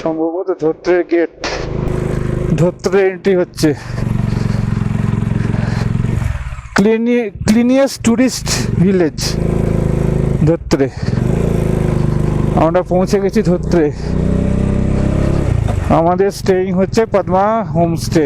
সম্ভবত ধোত্রের gate, Dhotrey entry হচ্ছে। ক্লিনিয়াস tourist village Dhotrey. আমরা পৌঁছে গেছি ধোত্রে। আমাদের স্টেইং হচ্ছে পদ্মা হোমস্টে।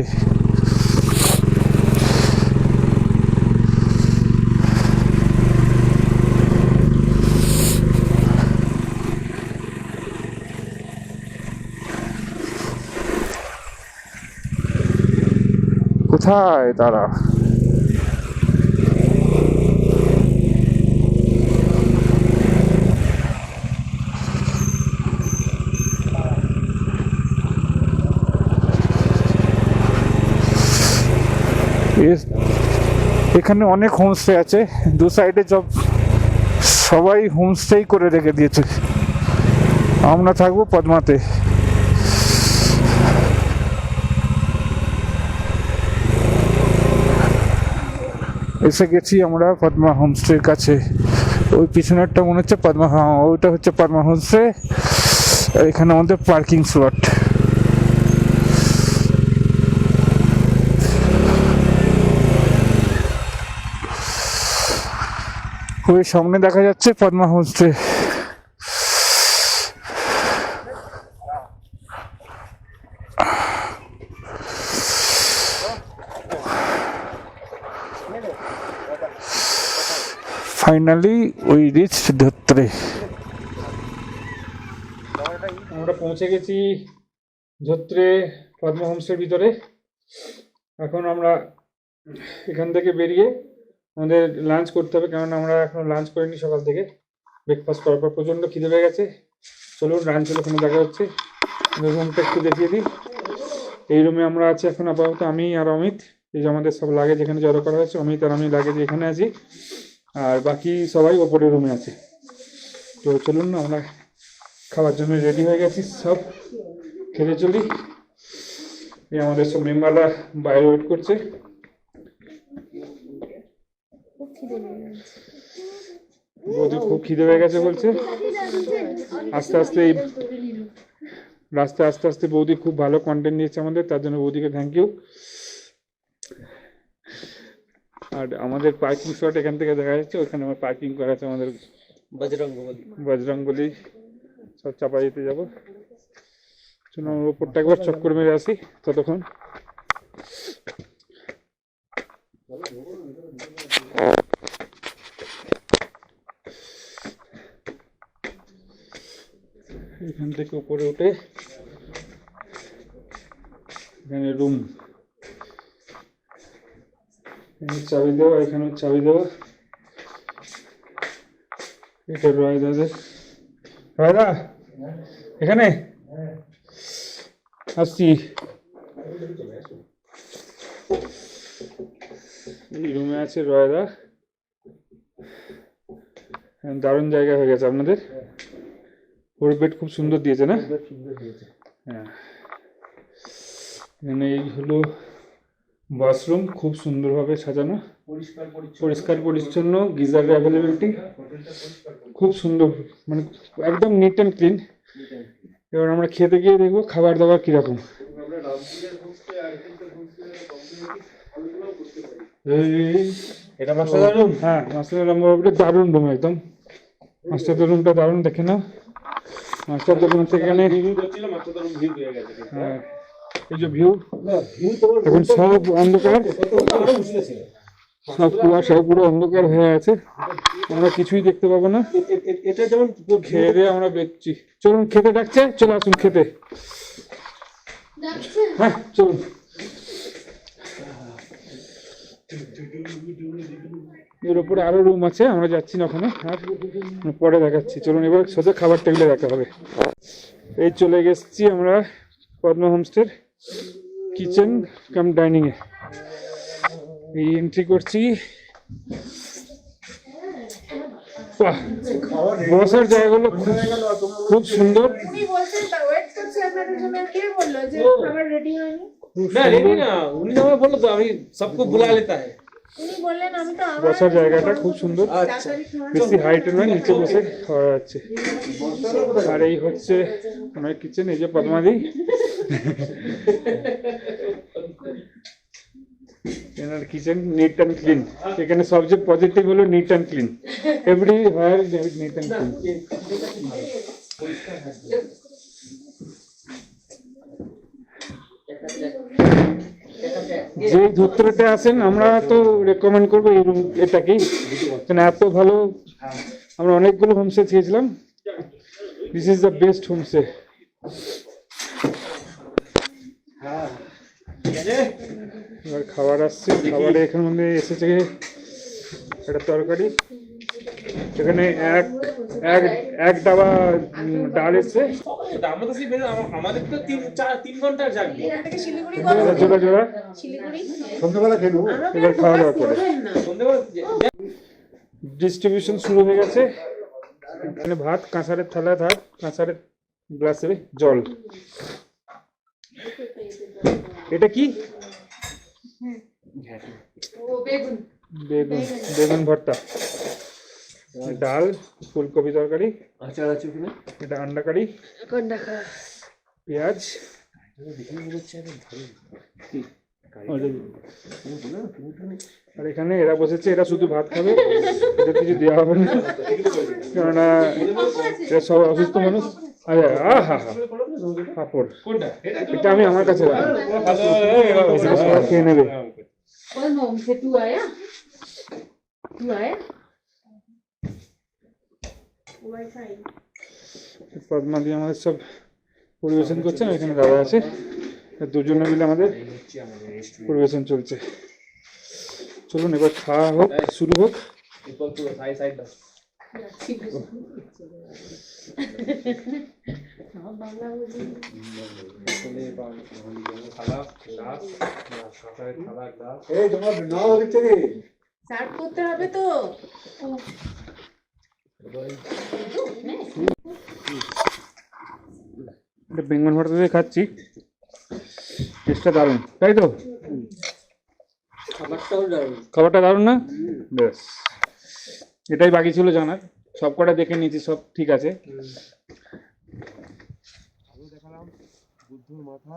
কোথায় তারা? এখানে অনেক হোমস্টে আছে, দু সাইডে সবাই হোমস্টেই করে রেখে দিয়েছে। আমরা থাকবো পদ্মাতে। এসে গেছি আমরা পদ্মা হোমস্টের কাছে। ওই পিছনেরটা মনে হচ্ছে পদ্মা, হ্যাঁ ওইটা হচ্ছে পদ্মা হোমস্টে। এখানে আমাদের পার্কিং স্লট। ওই সামনে দেখা যাচ্ছে Padma homestay. Finally we reached Dhotrey. আমরা পৌঁছে গেছি ধোত্রে পদ্মা হোমস্টের ভিতরে। এখন আমরা এখান থেকে বেরিয়ে আমাদের লাঞ্চ করতে হবে, কারণ আমরা এখনো লাঞ্চ করিনি সকাল থেকে। ব্রেকফাস্ট করার পর প্রচণ্ড খিদে পেয়ে গেছে। চলুন লাঞ্চ হলে ওখানে দেখা হচ্ছে। রুমটা একটু দেখিয়ে দিই। এই রুমে আমরা আছি এখন আপাতত আমি আর অমিত। এই যে আমাদের সব লাগেজ এখানে জড়ো করা হয়েছে। অমিত আর আমি লাগেজ এখানে আছি, আর বাকি সবাই ওপরের রুমে আছে। তো চলুন আমরা খাওয়ার জন্য রেডি হয়ে গেছি, সব খেতে চলি। এই আমাদের সব মেম্বাররা বাইরে ওয়েট করছে। বৌদি খুব খিদে হয়ে গেছে বলছে। আস্তে আস্তে এই রাস্তায় আস্তে আস্তে বৌদি খুব ভালো কন্টেন্ট নিয়েছে আমাদের, তার জন্য বৌদিকে থ্যাংক ইউ। আর আমাদের পার্কিং স্লট এখান থেকে দেখা যাচ্ছে, ওখানে আমার পার্কিং করা আছে আমাদের বজরংবলী। সব চাপা যেতে যাবো। চলুন আমার ওপরটা একবার চক্কর মেরে আসি ততক্ষণ। এখান থেকে উপরে উঠে এখানে রুম, চাবি দেওয়া, এখানে চাবি দেওয়া। এটা রয়দাদের। রয়দা এখানে আসছি। এই রুমে আছে রয়দা। দারুণ জায়গা হয়ে গেছে আপনাদের। ওর বেড খুব সুন্দর দিয়েছে না? হ্যাঁ, এখানে এই হলো বাথরুম, খুব সুন্দরভাবে সাজানো, পরিষ্কার পরিচ্ছন্ন, গিজার অ্যাভেলেবিলিটি খুব সুন্দর, মানে একদম নিট অ্যান্ড ক্লিন। এবার আমরা খেতে গিয়ে দেখবো খাবার দাবার কিরকম। হ্যাঁ, মাস্টার দারুণ রুম, একদম মাস্টার রুমটা দারুণ। দেখে নাও মাস্টার রুম থেকে এখানে। হ্যাঁ, এই যে ভিউ, এখন সব অন্ধকার, সব কুয়াশা, পুরো অন্ধকার হয়ে আছে, আমরা কিছুই দেখতে পাবো না। এটা যেমন খেয়ে দিয়ে আমরা বেচছি। চলুন খেতে ডাকছে, চলে আসুন খেতে। হ্যাঁ চলুন। এর উপরে আরো রুম আছে, আমরা যাচ্ছি না ওখানে, আর পরে দেখাচ্ছি। চলুন এবার সোজা খাবার টেবিলে দেখা হবে। এই চলে গেছি আমরা পদ্মা হোমস্টের কিচেন কাম ডাইনিং এ। এই এন্ট্রি করছি। বসার জায়গাগুলো খুব সুন্দর। रेडी ना, उन्हीं ने बोला तो अभी सबको बुला लेता है। উনি বললেন আমি তো আবার বসার জায়গাটা খুব সুন্দর, বেশি হাইট নয়, নিচে বসে খাওয়া যাচ্ছে। আর এই হচ্ছে আমার কিচেন, এই যে পদ্মাদি এনার কিচেন, নিট অ্যান্ড ক্লিন। এখানে সবচেয়ে পজিটিভ হলো neat and clean, every where neat and clean. যে ধুত্রতে আসেন আমরা তো রেকমেন্ড করবো এটাকেই, কারণ এত ভালো। আমরা অনেকগুলো হোমস্টে খেয়েছিলাম, this is the best homestay. এবার খাবার আসছে, খাবারে এখানের মধ্যে এসেছে একটা তরকারি, এখানে এক ডাবা ডাল এসছে, আমাদের তো 3 ঘন্টার জার্নি। এখান থেকে শিলিগুড়ি জোড়া জোড়া। শিলিগুড়ি সন্ধ্যাবেলা খেলবো, এবার খাওয়া দাওয়া করে ডিস্ট্রিবিউশন শুরু হয়ে গেছে। এখানে ভাত, কাঁসারের থালা, ভাত, কাঁসারের গ্লাসে জল। এটা কি? বেগুন বেগুন, বেগুন ভর্তা, ডাল, ফুলকপি তরকারি, আচার আছে ওখানে। এটা আন্ডা কারি, পেঁয়াজ, আর এখানে এরা বসেছে, এরা শুধু ভাত খাবে, এদের কিছু দেওয়া হবে না, কেননা এরা সব অসুস্থ মানুষ। আচ্ছা, হা পাপড়, এটা আমি আমার কাছে রাখবো, খেয়ে নেবে। পদ্মা দিয়ে আমাদের সব পরিবেশন করছেন, এখানে দাদা আছে, দুজনে মিলে আমাদের পরিবেশন চলছে। চলুন এবার খাওয়া হোক, শুরু হোক। সার্ভ করতে হবে তো। এটা বেঙ্গল ভর্তা দিয়ে খাচ্ছি, টেস্টটা দারুণ, তাই তো? খাবারটা দারুণ না? বেশ, এটাই বাকি ছিল জানার, সব কটা দেখে নিয়েছি, সব ঠিক আছে। দেখালাম বুদ্ধর মাথা,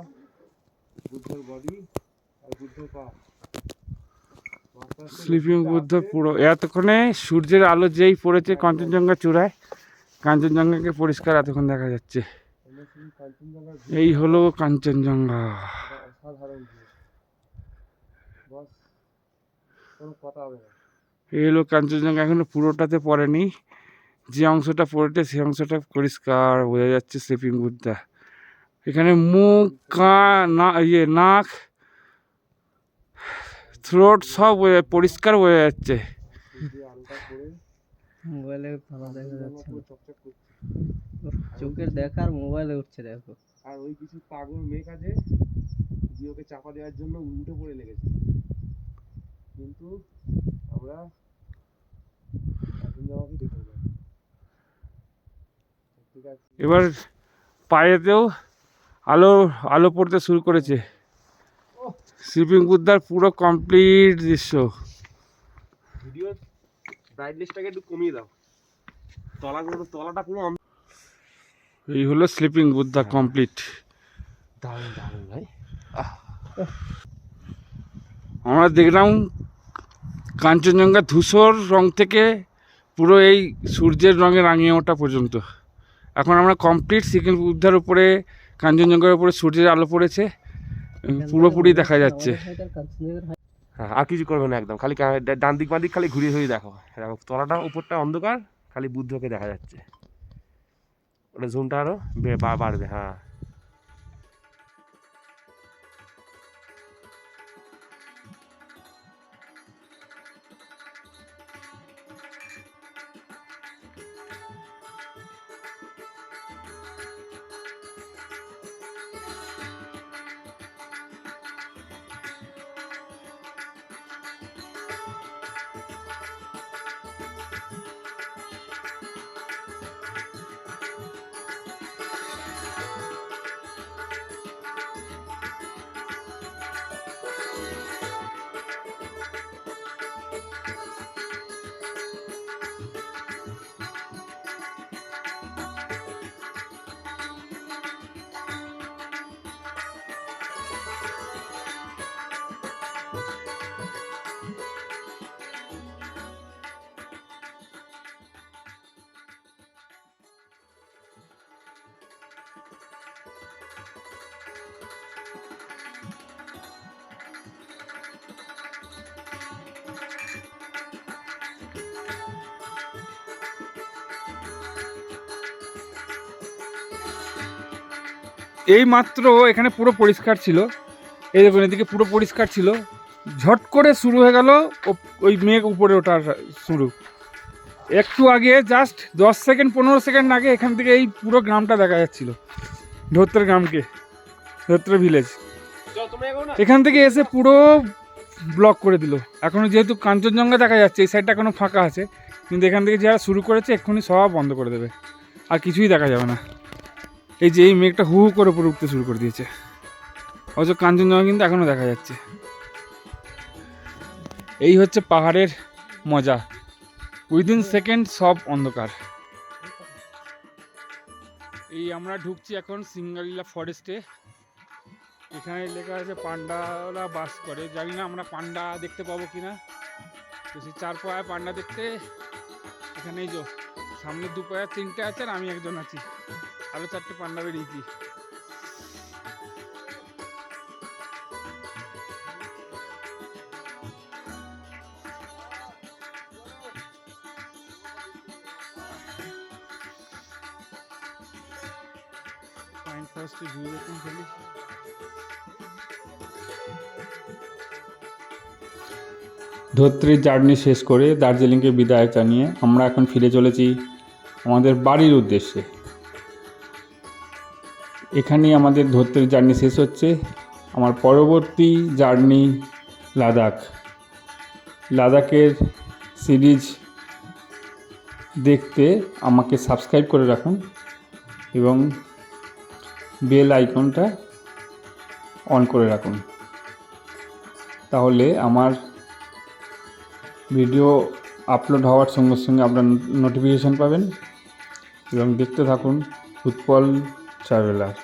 বুদ্ধর বডি আর বুদ্ধর পা। স্লিপিং বুদ্ধ পুরো এতক্ষণে সূর্যের আলো যেই পড়েছে কাঞ্চনজঙ্ঘা চূড়ায়, কাঞ্চনজঙ্ঘাকে পরিষ্কার এতক্ষণ দেখা যাচ্ছে। এই হলো কাঞ্চনজঙ্ঘা। অসাধারণ বস, কোনো কথা হবে না। এই হলো কাঞ্চনজঙ্ঘা, এখনো পুরোটাতে পড়েনি, যে অংশটা পড়েছে সেই অংশটা পরিষ্কার বোঝা যাচ্ছে স্লিপিং বুদ্ধা। এখানে মুখ, নাক, থ্রোট সব পরিষ্কার বোঝা যাচ্ছে। মোবাইলে ভালো দেখা যাচ্ছে না, চোখের দেখার মোবাইলে উঠছে দেখো। আর ওই কিছু পাগল মেঘ আছে, যে ওকে চাপা দেওয়ার জন্য উল্টে পড়ে লেগেছে, কিন্তু আমরা দেখে যাই। এবার পায়েতেও আলো আলো পড়তে শুরু করেছে। স্লিপিং বুদ্ধার পুরো কমপ্লিট দৃশ্য। ভিডিও ব্রাইটনেসটাকে একটু কমিয়ে দাও, তলাটা পুরো এই হলো স্লিপিং বুদ্ধা কমপ্লিট। দারুণ দারুণ ভাই। আমরা দেখলাম কাঞ্চনজঙ্ঘা ধূসর রং থেকে পুরো এই সূর্যের রঙে রাঙিয়ে ওঠা পর্যন্ত। এখন আমরা কমপ্লিট স্লিপিং বুদ্ধার উপরে, কাঞ্চনজঙ্ঘার উপরে সূর্যের আলো পড়েছে, পুরোপুরি দেখা যাচ্ছে। হ্যাঁ, আর কিছু করবে না, একদম খালি ডান দিক বাঁ দিক খালি ঘুরিয়ে ঘুরিয়ে দেখো, তলাটা উপরটা অন্ধকার, খালি বুদ্ধকে দেখা যাচ্ছে। ওটা জুমটা আরো বাড়বে। হ্যাঁ, এই মাত্র এখানে পুরো পরিষ্কার ছিল, এই দেখুন এদিকে পুরো পরিষ্কার ছিল, ঝট করে শুরু হয়ে গেল ওই মেঘ উপরে ওঠার শুরু। একটু আগে জাস্ট 10 সেকেন্ড 15 সেকেন্ড আগে এখান থেকে এই পুরো গ্রামটা দেখা যাচ্ছিল, ধোত্রের গ্রামকে, ধোত্রে ভিলেজ। এখান থেকে এসে পুরো ব্লক করে দিল। এখনও যেহেতু কাঞ্চনজঙ্ঘা দেখা যাচ্ছে, এই সাইডটা এখনও ফাঁকা আছে, কিন্তু এখান থেকে যারা শুরু করেছে এক্ষুনি সব বন্ধ করে দেবে, আর কিছুই দেখা যাবে না। এই যে এই মেঘটা হু হু করে উপরে উঠতে শুরু করে দিয়েছে, অথচ কাঞ্চনজঙ্ঘা কিন্তু এখনও দেখা যাচ্ছে। এই হচ্ছে পাহাড়ের মজা, উইদিন সেকেন্ড সব অন্ধকার। এই আমরা ঢুকছি এখন সিঙ্গালিলা ফরেস্টে। এখানে লেখা আছে পান্ডারা বাস করে, জানি না আমরা পান্ডা দেখতে পাবো কিনা। তো সেই 4 পায়ে পান্ডা দেখতে এখানে এই যে সামনে 2 পায়ে 3টে আছে, আর আমি একজন আছি, আরও 4টে পান্ডা বেরিয়েছি। পাইন ফরেস্টের ভিউ দেখুন খালি। ধোত্রের জার্নি শেষ করে দার্জিলিংকে বিদায় জানিয়ে আমরা এখন ফিরে চলেছি আমাদের বাড়ির উদ্দেশ্যে। এখানেই আমাদের ধোত্রের জার্নি শেষ হচ্ছে। আমার পরবর্তী জার্নি লাদাখ। লাদাখের সিরিজ দেখতে আমাকে সাবস্ক্রাইব করে রাখুন এবং বেল আইকনটা অন করে রাখুন, তাহলে আমার ভিডিও আপলোড হওয়ার সঙ্গে সঙ্গে আপনারা নোটিফিকেশান পাবেন এবং দেখতে থাকুন উৎপল ট্রাভেলার।